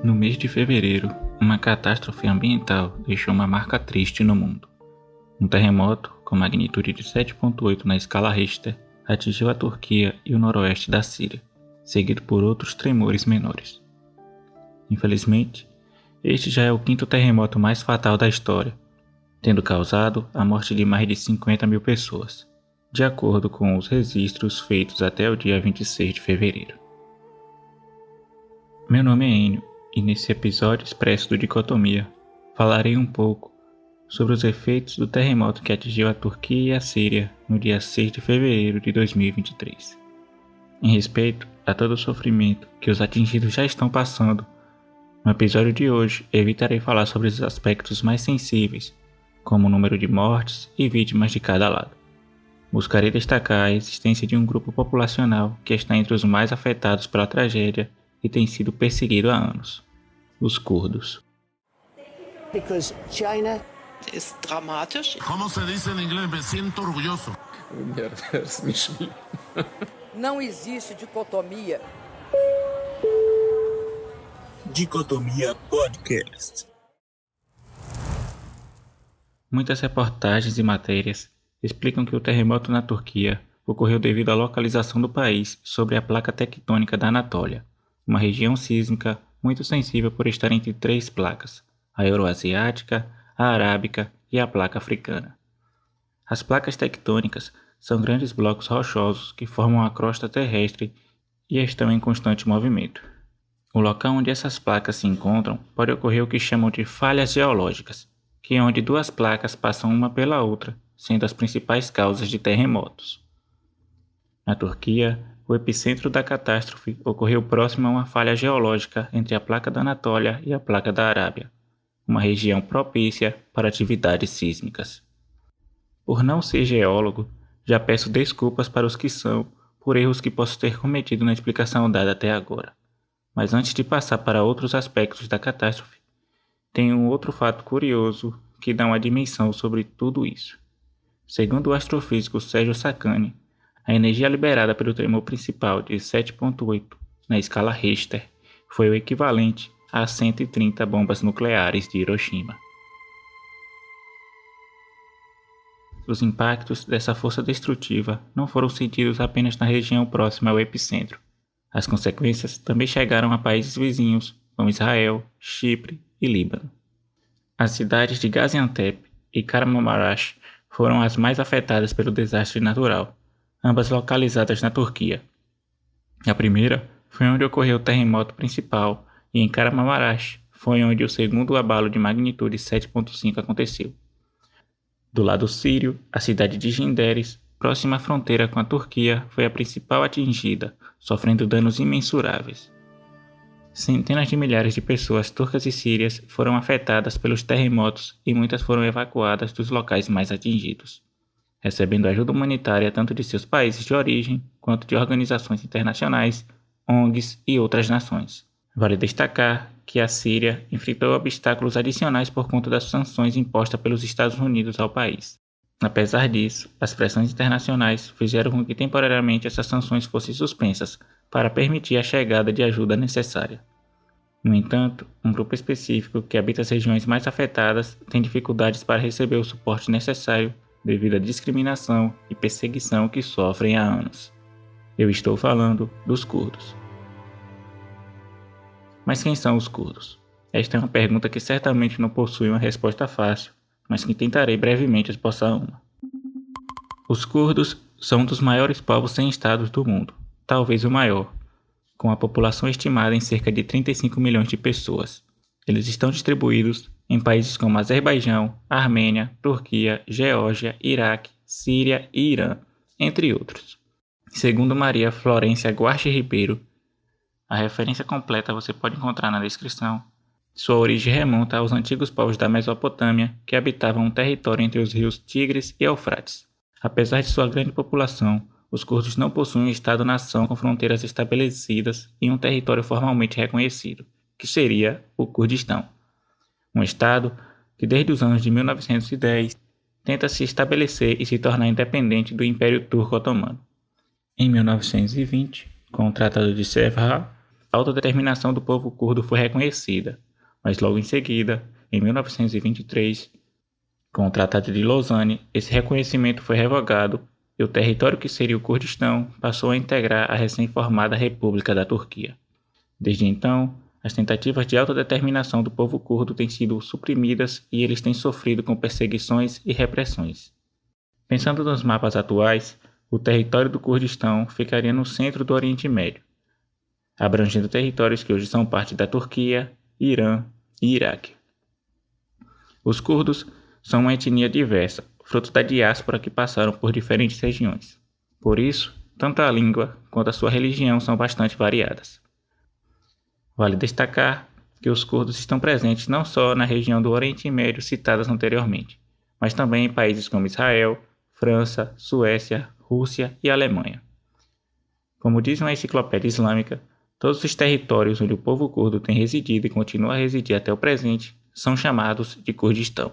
No mês de fevereiro, uma catástrofe ambiental deixou uma marca triste no mundo. Um terremoto, com magnitude de 7,8 na escala Richter, atingiu a Turquia e o noroeste da Síria, seguido por outros tremores menores. Infelizmente, este já é o quinto terremoto mais fatal da história, tendo causado a morte de mais de 50 mil pessoas, de acordo com os registros feitos até o dia 26 de fevereiro. Meu nome é Enio, e nesse episódio expresso do Dicotomia, falarei um pouco sobre os efeitos do terremoto que atingiu a Turquia e a Síria no dia 6 de fevereiro de 2023. Em respeito a todo o sofrimento que os atingidos já estão passando, no episódio de hoje evitarei falar sobre os aspectos mais sensíveis, como o número de mortes e vítimas de cada lado. Buscarei destacar a existência de um grupo populacional que está entre os mais afetados pela tragédia e tem sido perseguido há anos: os curdos. Because China ist dramatisch. ¿Cómo se dice en inglés? Me siento orgulloso. Não existe dicotomia. Dicotomia Podcast. Muitas reportagens e matérias explicam que o terremoto na Turquia ocorreu devido à localização do país sobre a placa tectônica da Anatólia, uma região sísmica muito sensível por estar entre três placas: a euroasiática, a arábica e a placa africana. As placas tectônicas são grandes blocos rochosos que formam a crosta terrestre e estão em constante movimento. O local onde essas placas se encontram pode ocorrer o que chamam de falhas geológicas, que é onde duas placas passam uma pela outra, sendo as principais causas de terremotos. Na Turquia, o epicentro da catástrofe ocorreu próximo a uma falha geológica entre a placa da Anatólia e a placa da Arábia, uma região propícia para atividades sísmicas. Por não ser geólogo, já peço desculpas para os que são por erros que posso ter cometido na explicação dada até agora. Mas antes de passar para outros aspectos da catástrofe, tem um outro fato curioso que dá uma dimensão sobre tudo isso. Segundo o astrofísico Sérgio Sacani, a energia liberada pelo tremor principal de 7,8 na escala Richter foi o equivalente a 130 bombas nucleares de Hiroshima. Os impactos dessa força destrutiva não foram sentidos apenas na região próxima ao epicentro. As consequências também chegaram a países vizinhos, como Israel, Chipre e Líbano. As cidades de Gaziantep e Kahramanmaraş foram as mais afetadas pelo desastre natural, ambas localizadas na Turquia. A primeira foi onde ocorreu o terremoto principal, e em Kahramanmaraş foi onde o segundo abalo de magnitude 7,5 aconteceu. Do lado sírio, a cidade de Jinderis, próxima à fronteira com a Turquia, foi a principal atingida, sofrendo danos imensuráveis. Centenas de milhares de pessoas turcas e sírias foram afetadas pelos terremotos e muitas foram evacuadas dos locais mais atingidos, recebendo ajuda humanitária tanto de seus países de origem quanto de organizações internacionais, ONGs e outras nações. Vale destacar que a Síria enfrentou obstáculos adicionais por conta das sanções impostas pelos Estados Unidos ao país. Apesar disso, as pressões internacionais fizeram com que temporariamente essas sanções fossem suspensas para permitir a chegada de ajuda necessária. No entanto, um grupo específico que habita as regiões mais afetadas tem dificuldades para receber o suporte necessário devido à discriminação e perseguição que sofrem há anos. Eu estou falando dos curdos. Mas quem são os curdos? Esta é uma pergunta que certamente não possui uma resposta fácil, mas que tentarei brevemente esboçar uma. Os curdos são um dos maiores povos sem estados do mundo, talvez o maior, com a população estimada em cerca de 35 milhões de pessoas. Eles estão distribuídos em países como Azerbaijão, Armênia, Turquia, Geórgia, Iraque, Síria e Irã, entre outros. Segundo Maria Florência Guarche Ribeiro, a referência completa você pode encontrar na descrição. Sua origem remonta aos antigos povos da Mesopotâmia que habitavam um território entre os rios Tigres e Eufrates. Apesar de sua grande população, os curdos não possuem um Estado-nação com fronteiras estabelecidas e um território formalmente reconhecido, que seria o Kurdistão. Um Estado que desde os anos de 1910 tenta se estabelecer e se tornar independente do Império Turco Otomano. Em 1920, com o Tratado de Sevres, a autodeterminação do povo curdo foi reconhecida, mas logo em seguida, em 1923, com o Tratado de Lausanne, esse reconhecimento foi revogado e o território que seria o Kurdistão passou a integrar a recém-formada República da Turquia. Desde então, as tentativas de autodeterminação do povo curdo têm sido suprimidas e eles têm sofrido com perseguições e repressões. Pensando nos mapas atuais, o território do Kurdistão ficaria no centro do Oriente Médio, abrangendo territórios que hoje são parte da Turquia, Irã e Iraque. Os curdos são uma etnia diversa, fruto da diáspora que passaram por diferentes regiões. Por isso, tanto a língua quanto a sua religião são bastante variadas. Vale destacar que os curdos estão presentes não só na região do Oriente Médio citadas anteriormente, mas também em países como Israel, França, Suécia, Rússia e Alemanha. Como diz uma enciclopédia islâmica, todos os territórios onde o povo curdo tem residido e continua a residir até o presente são chamados de Kurdistão.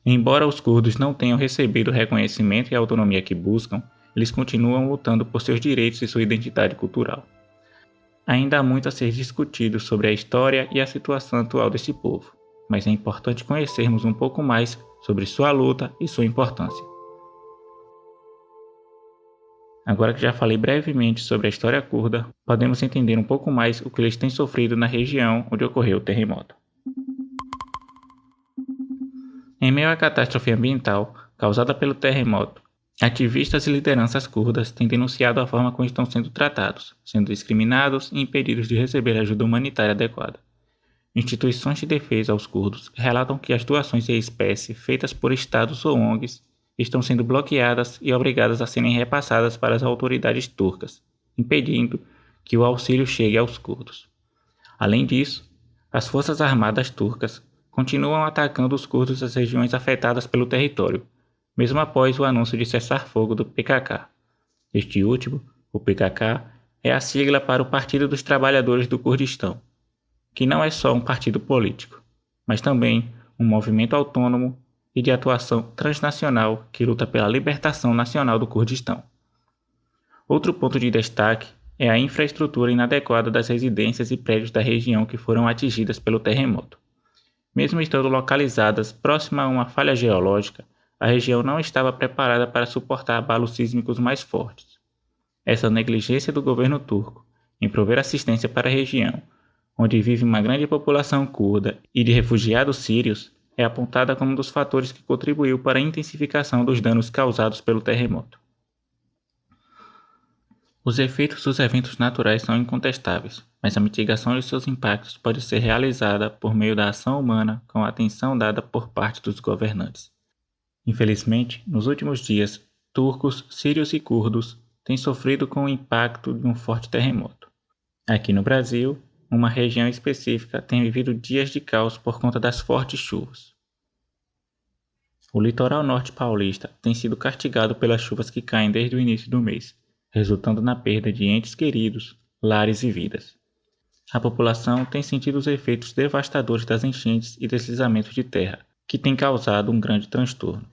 Embora os curdos não tenham recebido o reconhecimento e a autonomia que buscam, eles continuam lutando por seus direitos e sua identidade cultural. Ainda há muito a ser discutido sobre a história e a situação atual desse povo, mas é importante conhecermos um pouco mais sobre sua luta e sua importância. Agora que já falei brevemente sobre a história curda, podemos entender um pouco mais o que eles têm sofrido na região onde ocorreu o terremoto. Em meio à catástrofe ambiental causada pelo terremoto, ativistas e lideranças curdas têm denunciado a forma como estão sendo tratados, sendo discriminados e impedidos de receber ajuda humanitária adequada. Instituições de defesa aos curdos relatam que as doações em espécie feitas por estados ou ONGs estão sendo bloqueadas e obrigadas a serem repassadas para as autoridades turcas, impedindo que o auxílio chegue aos curdos. Além disso, as forças armadas turcas continuam atacando os curdos das regiões afetadas pelo território, mesmo após o anúncio de cessar-fogo do PKK. Este último, o PKK, é a sigla para o Partido dos Trabalhadores do Kurdistão, que não é só um partido político, mas também um movimento autônomo e de atuação transnacional que luta pela libertação nacional do Kurdistão. Outro ponto de destaque é a infraestrutura inadequada das residências e prédios da região que foram atingidas pelo terremoto. Mesmo estando localizadas próxima a uma falha geológica, a região não estava preparada para suportar abalos sísmicos mais fortes. Essa negligência do governo turco em prover assistência para a região, onde vive uma grande população curda e de refugiados sírios, é apontada como um dos fatores que contribuiu para a intensificação dos danos causados pelo terremoto. Os efeitos dos eventos naturais são incontestáveis, mas a mitigação de seus impactos pode ser realizada por meio da ação humana com a atenção dada por parte dos governantes. Infelizmente, nos últimos dias, turcos, sírios e curdos têm sofrido com o impacto de um forte terremoto. Aqui no Brasil, uma região específica tem vivido dias de caos por conta das fortes chuvas. O litoral norte paulista tem sido castigado pelas chuvas que caem desde o início do mês, resultando na perda de entes queridos, lares e vidas. A população tem sentido os efeitos devastadores das enchentes e deslizamentos de terra, que têm causado um grande transtorno.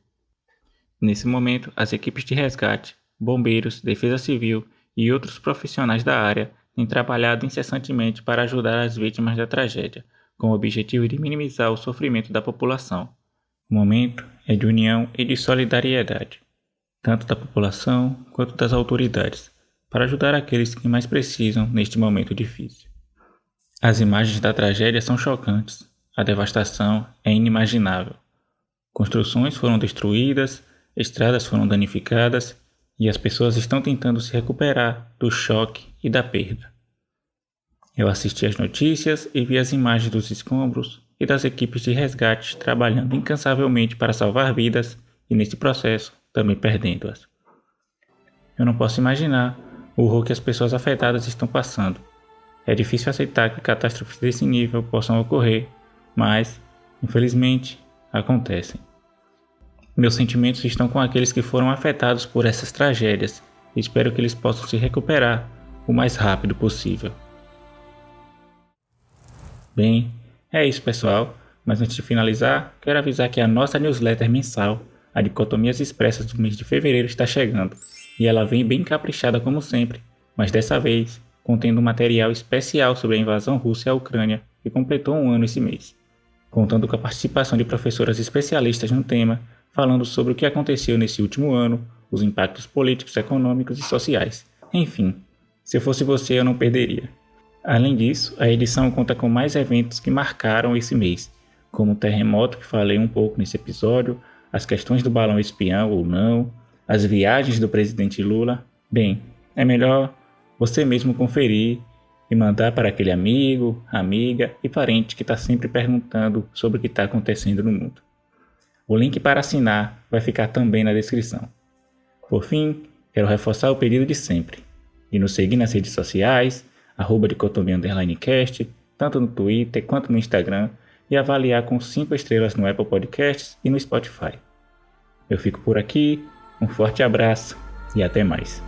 Nesse momento, as equipes de resgate, bombeiros, defesa civil e outros profissionais da área têm trabalhado incessantemente para ajudar as vítimas da tragédia, com o objetivo de minimizar o sofrimento da população. O momento é de união e de solidariedade, tanto da população quanto das autoridades, para ajudar aqueles que mais precisam neste momento difícil. As imagens da tragédia são chocantes, a devastação é inimaginável. Construções foram destruídas, estradas foram danificadas e as pessoas estão tentando se recuperar do choque e da perda. Eu assisti às notícias e vi as imagens dos escombros e das equipes de resgate trabalhando incansavelmente para salvar vidas e, nesse processo, também perdendo-as. Eu não posso imaginar o horror que as pessoas afetadas estão passando. É difícil aceitar que catástrofes desse nível possam ocorrer, mas, infelizmente, acontecem. Meus sentimentos estão com aqueles que foram afetados por essas tragédias e espero que eles possam se recuperar o mais rápido possível. Bem, é isso, pessoal, mas antes de finalizar, quero avisar que a nossa newsletter mensal, a Dicotomias Expressas do mês de fevereiro, está chegando, e ela vem bem caprichada como sempre, mas dessa vez contendo um material especial sobre a invasão russa à Ucrânia, que completou 1 ano esse mês, contando com a participação de professoras especialistas no tema, falando sobre o que aconteceu nesse último ano, os impactos políticos, econômicos e sociais. Enfim, se eu fosse você, eu não perderia. Além disso, a edição conta com mais eventos que marcaram esse mês, como o terremoto que falei um pouco nesse episódio, as questões do balão espião ou não, as viagens do presidente Lula. Bem, é melhor você mesmo conferir e mandar para aquele amigo, amiga e parente que está sempre perguntando sobre o que está acontecendo no mundo. O link para assinar vai ficar também na descrição. Por fim, quero reforçar o pedido de sempre, de nos seguir nas redes sociais, @dicotomia_cast, tanto no Twitter quanto no Instagram, e avaliar com 5 estrelas no Apple Podcasts e no Spotify. Eu fico por aqui, um forte abraço e até mais.